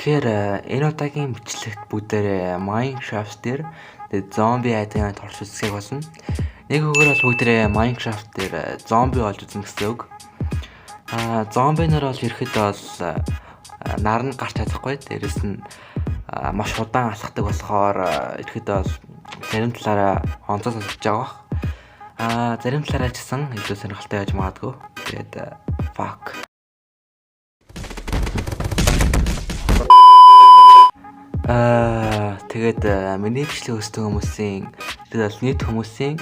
Тэгэхээр энэ удаагийн бичлэгт бүгдээрээ Minecraft дээр зомби айдын турш үзсгийг болно. Нэг үгээр бол бүгдээрээ Minecraft дээр зомби болж үзнэ гэсэн үг. Зомби нар бол ерхэд бол наранд гарч чадахгүй. Дээрэс нь маш удаан алхдаг болохоор ерхэд бол зарим талаараа онцгой сонсож байгаа бах. Зарим талаараа ч гэсэн илүү сонирхолтой байж магадгүй. Тэгээд fuck. Тэгээд миний бичлэг өссөн хүмүүсийн тэгээд нийт хүмүүсийн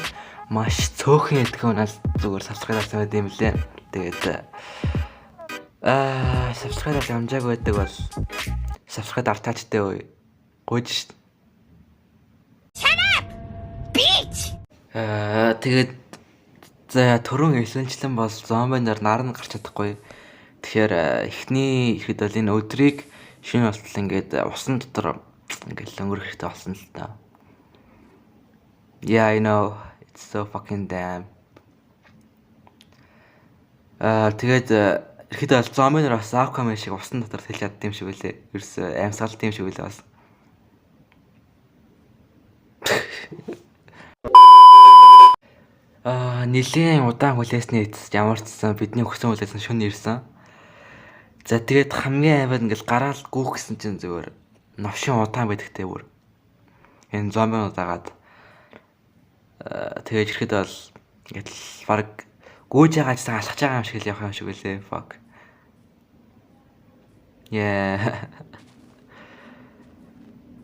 маш цөөхөн идэхэн нас зүгээр subscribe авсан байт юм лээ. Тэгээд subscribe амжаагүй байдаг бол subscribe артаачтай үе гойж шít. Shut up, bitch. Тэгээд түрүүн эсэнчлэн бол зомбинаар наранд гарч чадахгүй. Тэгэхээр эхний ихэд бол энэ өдрийг шинэ болтол ингээд усан дотор ингээд өнгөрөх хэрэгтэй болсон л та. Yeah, I know. It's so fucking damn. Тэгээд ихэд бол зомби нар бас Aquaman шиг усан дотор тэлж чаддаг юм шиг үлээ. Ерөөс амьсгалт юм шиг үлээ бас. Нилийн удаан хүлээсний эцэст ямар ч гэсэн бидний өгсөн хүлээсэн шөнө ирсэн. За тэгээд хамгийн аваад ингээл гараал гүүх гэсэн чинь зүгээр новшин удаан байдагтай бүр. Энэ зомбинууд агаад тэгээд ирэхэд бол ингээл баг гүйж байгаа ч алхаж байгаа юм шиг л явах юм шиг үлээ. Fuck. Yeah.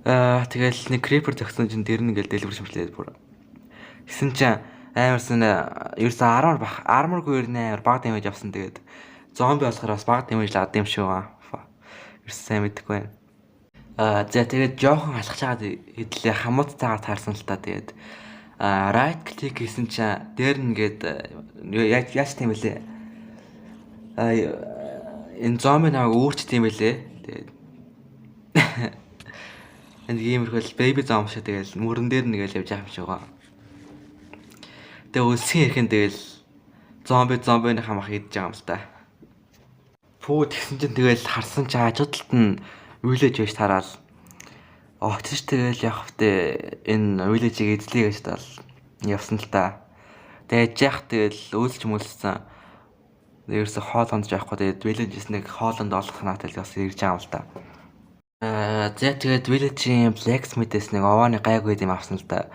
Тэгэл нэг creeper зогсон чинь тэр нь ингээл дэлгэр шимжлээд бүр. Гэсэн чинь амарсан ерөөсөн 10 бах арморгүй нээр баг дэмэж авсан. Тэгээд зомби болохоор бас баг дэмэж лаад юм шиг байна. Ерөөс сайн мэдэхгүй байна. За тэгээд жоохон алхаж байгаа хэдлээ хамуутайгаар таарсан л та. Тэгээд right click хийсэн чинь дээр нь ингээд яаж тийм бэлээ. Энэ зомби намайг өөрчт юм бэлээ. Тэгээд энэ геймэрхэл baby зомби шиг тэгэл мөрөн дээр нэгэл явж байгаа юм шиг байна. Тэгээд үлсгийн хэрхэн тэгэл зомбины хамаах идэж байгаа юм л та. Пүү тэгсэн чинь тэгэл харсан чи хажуудалд нь village байж тараал. Очиж тэгэл явах вэ энэ village-ийг эзлэе гэж тал явсан л та. Тэгээд яах тэгэл үйлч мөлсөн. Ерөөсө хоолонд жаахгүй тэгээд village-с нэг хоолонд олох наатай л бас ирж байгаа юм л та. За тэгээд village-ийн blacksmith-ээс нэг овооны гайгүй юм авсан л та.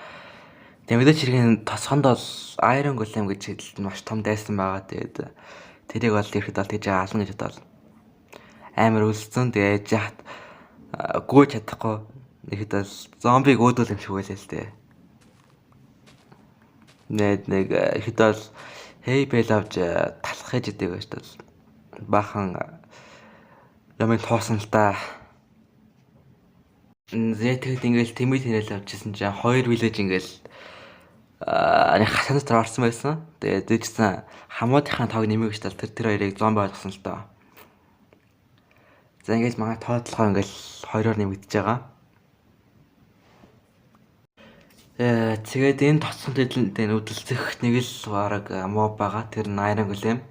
Тэгээд мэдээч хэргийн тосгонд бол iron golem гэж хэлэлт нь маш том дайсан байгаа. Тэгээд тэрийг бол ирэхэд бол тэгж ална гэж бодоод амар үлдсэн. Тэгээд яхад гүйж чадахгүй ирэхэд бол зомбиг өөдөл юм шиг байлаа л дээ. Нэг ирэхэд бол hey bell авч талах гэж идэг байж тал бахан ямын тоосон л та. Тэгээд ингээл тэмээ тэнэл авчихсан чинь хоёр village ингээл нэг хасанаас орсон байсан. Тэгээд дэжсэн хамуудынхаа тоог нэмэх гэж тал тэр хоёрыг зомби болгосон л доо. За ингээд манай тоотлогоо ингээл хоёроор нэмэгдэж байгаа. Тэгээд энэ тоцсон төдөлд үдэлцэх нэг л бараг моб байгаа. Тэр нь iron golem.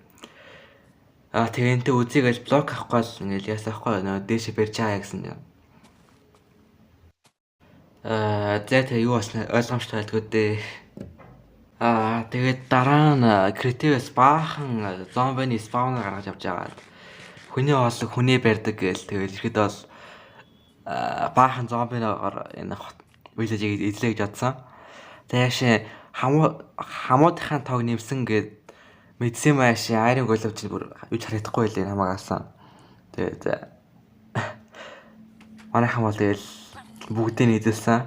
Тэгээд энтэй үзийгээл блок авахгүй л ингээл ясаахгүй нөө дээшээ барьж байгаа гэсэн юм. Тэгээд юу болсноо ойлгомжтой байлгүй дээ. Тэгээд дараа нь creative-с баахан зомбины спаунер гаргаж авч байгаа. Хүний оолог хүний барьдаг гээл тэгээд ирэхэд бол баахан зомбиноор энэ village-ийг эзлэе гэж бодсон. Тэгээд хамуудынхаа тоог нэмсэн гээд мэдсэн маш iron golem чинь бүр юуч харагдахгүй байлээ намайг алсан. Тэгээд манайхан бол тэгэл бүгдийг нийлүүлсэн.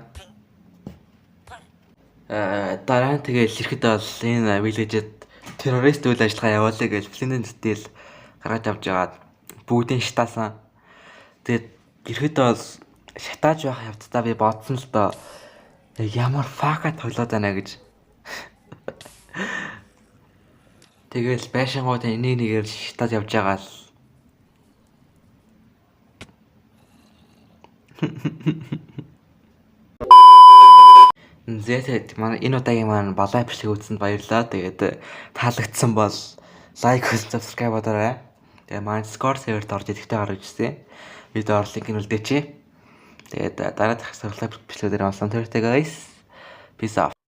Дараа нь тэгээд ирэхэд бол энэ village-д террорист үйл ажиллагаа явуулъя гэж Flint Steel гаргаж авч яагаад бүгдийг шатаасан. Тэгээд ирэхэд бол шатааж байх явцдаа би бодсон л доо ямар фака тоглоод байна гэж. Тэгэл байшингууд энийг нэгээр шатааж явж байгаа л. Зэтэд манай энэ удаагийн маань балай бичлэг үзсэнд баярлалаа. Тэгээд таалагдсан бол лайк, subscribe бодоорой. Тэгээд манай Discord server-т орж идэвхтэй гаргаж ирсэн. Видео орлыг нь үлдээч. Тэгээд дараа дахь сургалт бичлэгүүдээр онсон төртэй guys. Peace out.